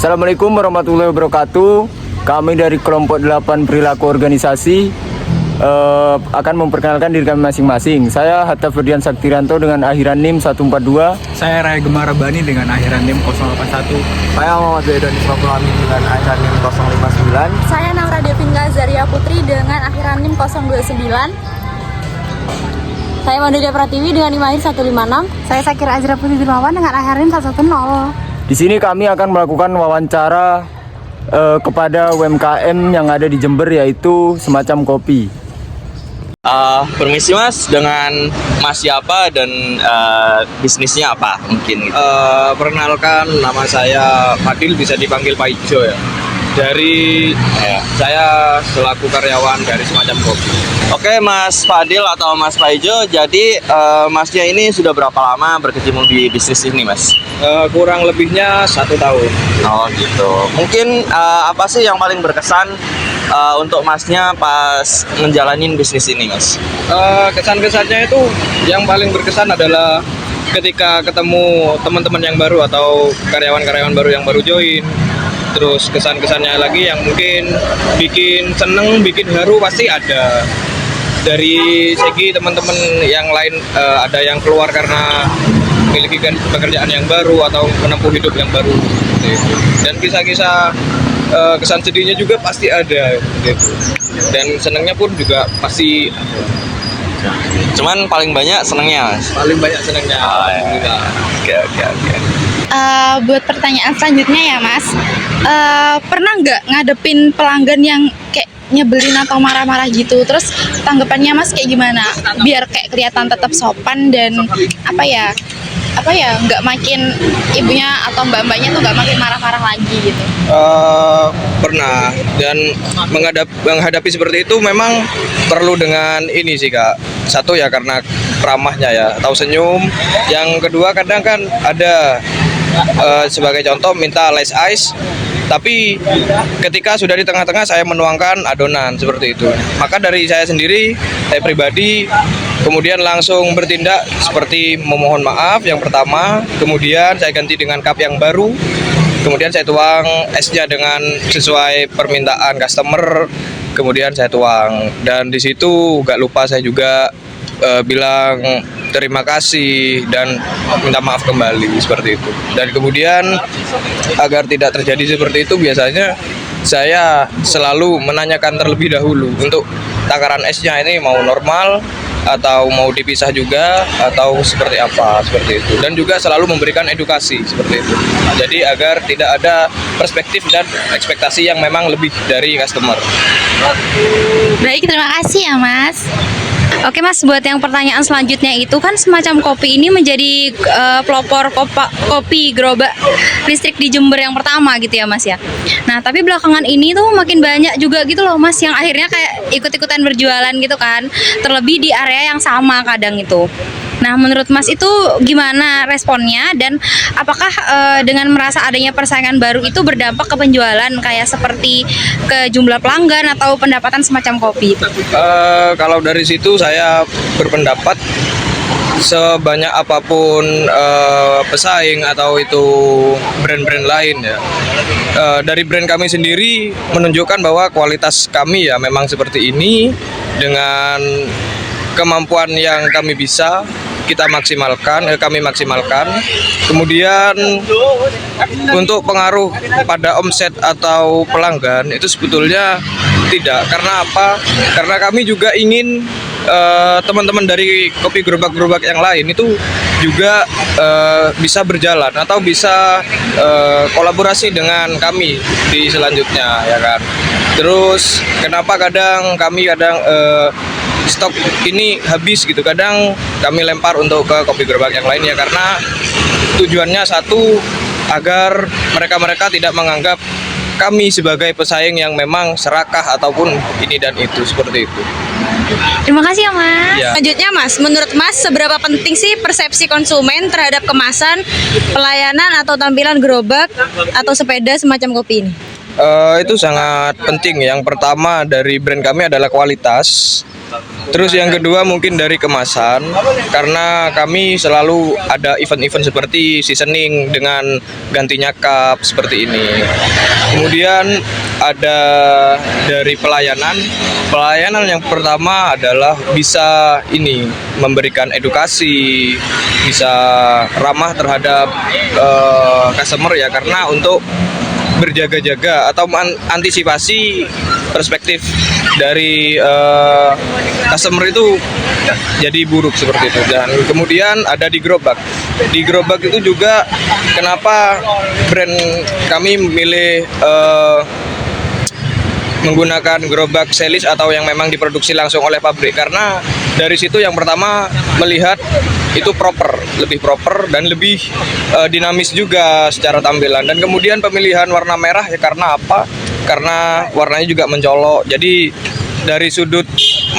Assalamualaikum warahmatullahi wabarakatuh. Kami dari kelompok 8 perilaku organisasi akan memperkenalkan diri kami masing-masing. Saya Hatta Ferdian Saktiranto dengan akhiran NIM 142. Saya Ray Gemara Bani dengan akhiran NIM 081. Saya Muhammad Zaidan Ismaqul Amin dengan akhiran NIM 059. Saya Naura Devinga Zaria Putri dengan akhiran NIM 029. Saya Madulia Pratiwi dengan NIM akhir 156. Saya Sakira Azra Putri Dermawan dengan akhiran NIM 110. Di sini kami akan melakukan wawancara kepada UMKM yang ada di Jember, yaitu semacam kopi. Permisi Mas, dengan Mas siapa dan bisnisnya apa mungkin? Perkenalkan, nama saya Fadil, bisa dipanggil Pak Ijo ya. Saya selaku karyawan dari semacam kopi. Oke Mas Fadil atau Mas Paijo, jadi Masnya ini sudah berapa lama berkecimpung di bisnis ini Mas? Kurang lebihnya 1 tahun. Oh gitu. Mungkin apa sih yang paling berkesan untuk Masnya pas menjalanin bisnis ini Mas? Kesan-kesannya itu yang paling berkesan adalah ketika ketemu teman-teman yang baru atau karyawan-karyawan baru yang baru join. Terus kesan-kesannya lagi yang mungkin bikin seneng, bikin haru pasti ada. Dari segi teman-teman yang lain, ada yang keluar karena memiliki pekerjaan yang baru atau menempuh hidup yang baru gitu. Dan kisah-kisah kesan sedihnya juga pasti ada gitu. Dan senangnya pun juga pasti ada. Cuman paling banyak senengnya Mas? Paling banyak senangnya. Oke. Buat pertanyaan selanjutnya ya Mas, pernah nggak ngadepin pelanggan yang kayak nyebelin atau marah-marah gitu? Terus tanggapannya Mas kayak gimana? Biar kayak kelihatan tetap sopan dan apa ya nggak makin ibunya atau mbak-mbaknya tuh nggak makin marah-marah lagi gitu. Pernah, dan menghadapi seperti itu memang perlu dengan ini sih Kak. Satu ya karena ramahnya ya, tahu senyum. Yang kedua kadang kan ada sebagai contoh minta less ice, tapi ketika sudah di tengah-tengah saya menuangkan adonan seperti itu. Maka dari saya sendiri, saya pribadi kemudian langsung bertindak seperti memohon maaf yang pertama, kemudian saya ganti dengan cup yang baru, kemudian saya tuang esnya dengan sesuai permintaan customer, kemudian saya tuang. Dan di situ gak lupa saya juga bilang terima kasih dan minta maaf kembali seperti itu. Dan kemudian agar tidak terjadi seperti itu, biasanya saya selalu menanyakan terlebih dahulu untuk takaran esnya ini mau normal atau mau dipisah juga atau seperti apa, seperti itu. Dan juga selalu memberikan edukasi seperti itu. Jadi agar tidak ada perspektif dan ekspektasi yang memang lebih dari customer. Baik, terima kasih ya Mas. Oke Mas, buat yang pertanyaan selanjutnya itu kan semacam kopi ini menjadi pelopor kopi gerobak listrik di Jember yang pertama gitu ya Mas ya. Nah tapi belakangan ini tuh makin banyak juga gitu loh Mas yang akhirnya kayak ikut-ikutan berjualan gitu kan. Terlebih di area yang sama kadang itu. Nah menurut Mas itu gimana responnya, dan apakah dengan merasa adanya persaingan baru itu berdampak ke penjualan kayak seperti ke jumlah pelanggan atau pendapatan semacam kopi? Kalau dari situ saya berpendapat sebanyak apapun pesaing atau itu brand-brand lain ya, dari brand kami sendiri menunjukkan bahwa kualitas kami ya memang seperti ini. Dengan kemampuan yang kami bisa kami maksimalkan. Kemudian untuk pengaruh pada omset atau pelanggan itu sebetulnya tidak. Karena apa? Karena kami juga ingin teman-teman dari kopi gerobak-gerobak yang lain itu juga bisa berjalan atau bisa kolaborasi dengan kami di selanjutnya ya kan. Terus kenapa kami kadang stok ini habis gitu, kadang kami lempar untuk ke kopi gerobak yang lain ya, karena tujuannya satu, agar mereka tidak menganggap kami sebagai pesaing yang memang serakah ataupun ini dan itu, seperti itu. Terima kasih ya Mas. Ya. Selanjutnya Mas, menurut Mas seberapa penting sih persepsi konsumen terhadap kemasan, pelayanan atau tampilan gerobak atau sepeda semacam kopi ini? Itu sangat penting. Yang pertama dari brand kami adalah kualitas. Terus yang kedua mungkin dari kemasan, karena kami selalu ada event-event seperti seasoning dengan gantinya cup seperti ini. Kemudian ada dari pelayanan. Pelayanan yang pertama adalah bisa ini memberikan edukasi, bisa ramah terhadap customer ya, karena untuk berjaga-jaga atau antisipasi perspektif dari customer itu jadi buruk seperti itu. Dan kemudian ada di gerobak. Di gerobak itu juga kenapa brand kami memilih menggunakan gerobak selis atau yang memang diproduksi langsung oleh pabrik, karena dari situ yang pertama melihat itu lebih proper dan lebih dinamis juga secara tampilan. Dan kemudian pemilihan warna merah ya karena apa? Karena warnanya juga mencolok. Jadi dari sudut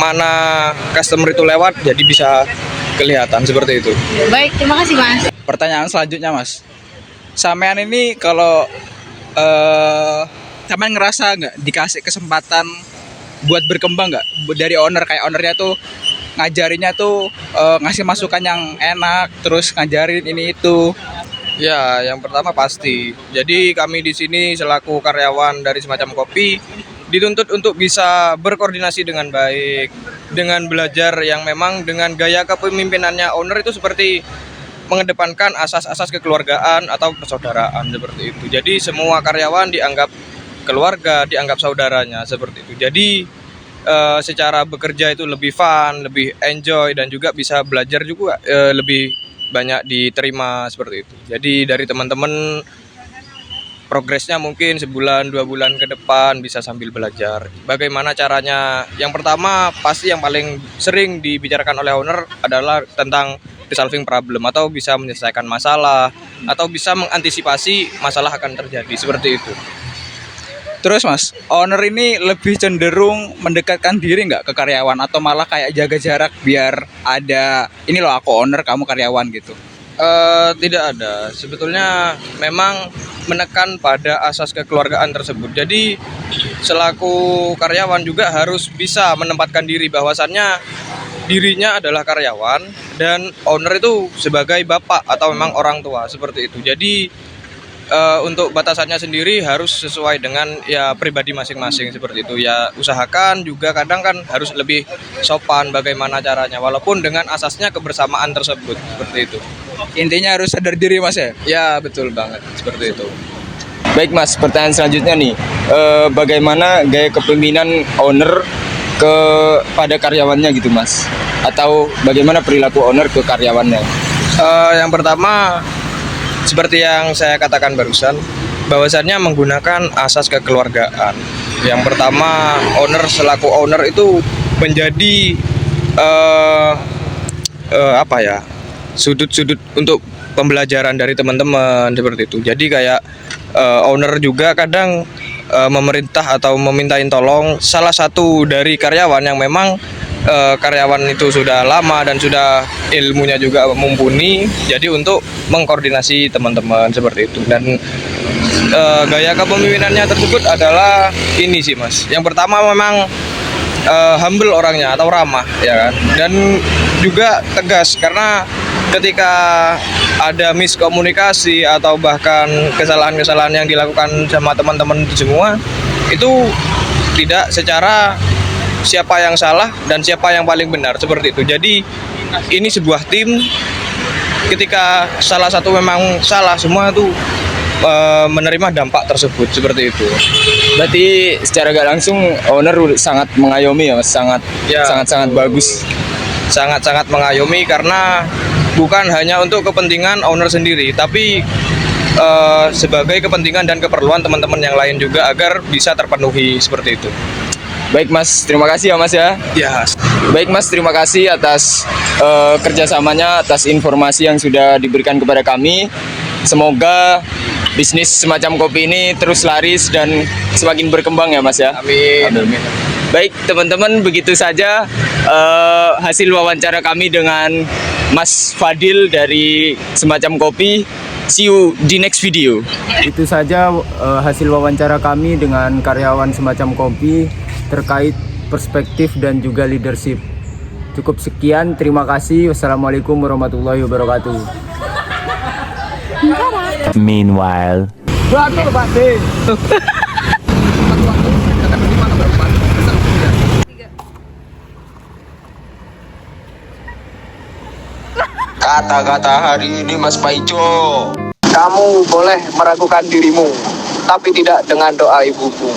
mana customer itu lewat jadi bisa kelihatan seperti itu. Baik, terima kasih Mas. Pertanyaan selanjutnya Mas, sampean ini kalau sampean ngerasa nggak dikasih kesempatan buat berkembang nggak dari owner, kayak ownernya tuh ngajarinnya tuh ngasih masukan yang enak, terus ngajarin ini itu? Ya, yang pertama pasti. Jadi kami di sini selaku karyawan dari Semacam Kopi dituntut untuk bisa berkoordinasi dengan baik, dengan belajar yang memang dengan gaya kepemimpinannya owner itu seperti mengedepankan asas-asas kekeluargaan atau persaudaraan seperti itu. Jadi semua karyawan dianggap keluarga, dianggap saudaranya seperti itu. Jadi secara bekerja itu lebih fun, lebih enjoy, dan juga bisa belajar juga lebih banyak diterima seperti itu. Jadi dari teman-teman progresnya mungkin sebulan 2 bulan ke depan bisa sambil belajar. Bagaimana caranya? Yang pertama pasti yang paling sering dibicarakan oleh owner adalah tentang resolving problem, atau bisa menyelesaikan masalah, atau bisa mengantisipasi masalah akan terjadi seperti itu. Terus Mas, owner ini lebih cenderung mendekatkan diri nggak ke karyawan, atau malah kayak jaga jarak biar ada ini loh aku owner, kamu karyawan gitu? Tidak ada. Sebetulnya memang menekan pada asas kekeluargaan tersebut. Jadi selaku karyawan juga harus bisa menempatkan diri bahwasannya dirinya adalah karyawan dan owner itu sebagai bapak atau memang orang tua seperti itu. Jadi untuk batasannya sendiri harus sesuai dengan ya pribadi masing-masing seperti itu. Ya usahakan juga kadang kan harus lebih sopan bagaimana caranya, walaupun dengan asasnya kebersamaan tersebut seperti itu. Intinya harus sadar diri Mas ya? Ya betul banget seperti itu. Baik Mas, pertanyaan selanjutnya nih, bagaimana gaya kepemimpinan owner kepada karyawannya gitu Mas? Atau bagaimana perilaku owner ke karyawannya? Yang pertama seperti yang saya katakan barusan, bahwasannya menggunakan asas kekeluargaan. Yang pertama, owner selaku owner itu menjadi sudut-sudut untuk pembelajaran dari teman-teman seperti itu. Jadi kayak owner juga kadang memerintah atau memintain tolong salah satu dari karyawan yang memang karyawan itu sudah lama dan sudah ilmunya juga mumpuni, jadi untuk mengkoordinasi teman-teman seperti itu. Dan gaya kepemimpinannya tersebut adalah ini sih Mas. Yang pertama memang humble orangnya atau ramah ya kan, dan juga tegas, karena ketika ada miskomunikasi atau bahkan kesalahan-kesalahan yang dilakukan sama teman-teman semua itu tidak secara siapa yang salah dan siapa yang paling benar seperti itu. Jadi ini sebuah tim, ketika salah satu memang salah, semua itu menerima dampak tersebut seperti itu. Berarti secara gak langsung owner sangat mengayomi ya Mas, sangat bagus. Sangat-sangat mengayomi, karena bukan hanya untuk kepentingan owner sendiri, tapi sebagai kepentingan dan keperluan teman-teman yang lain juga agar bisa terpenuhi seperti itu. Baik Mas, terima kasih ya Mas ya. Ya. Baik Mas, terima kasih atas kerjasamanya, atas informasi yang sudah diberikan kepada kami. Semoga bisnis Semacam Kopi ini terus laris dan semakin berkembang ya Mas ya. Amin. Baik teman-teman, begitu saja hasil wawancara kami dengan Mas Fadil dari Semacam Kopi. See you di next video. Itu saja hasil wawancara kami dengan karyawan Semacam Kopi terkait perspektif dan juga leadership. Cukup sekian, terima kasih. Wassalamualaikum warahmatullahi wabarakatuh. Meanwhile. Kata-kata hari ini Mas Paijo. Kamu boleh meragukan dirimu, tapi tidak dengan doa ibumu.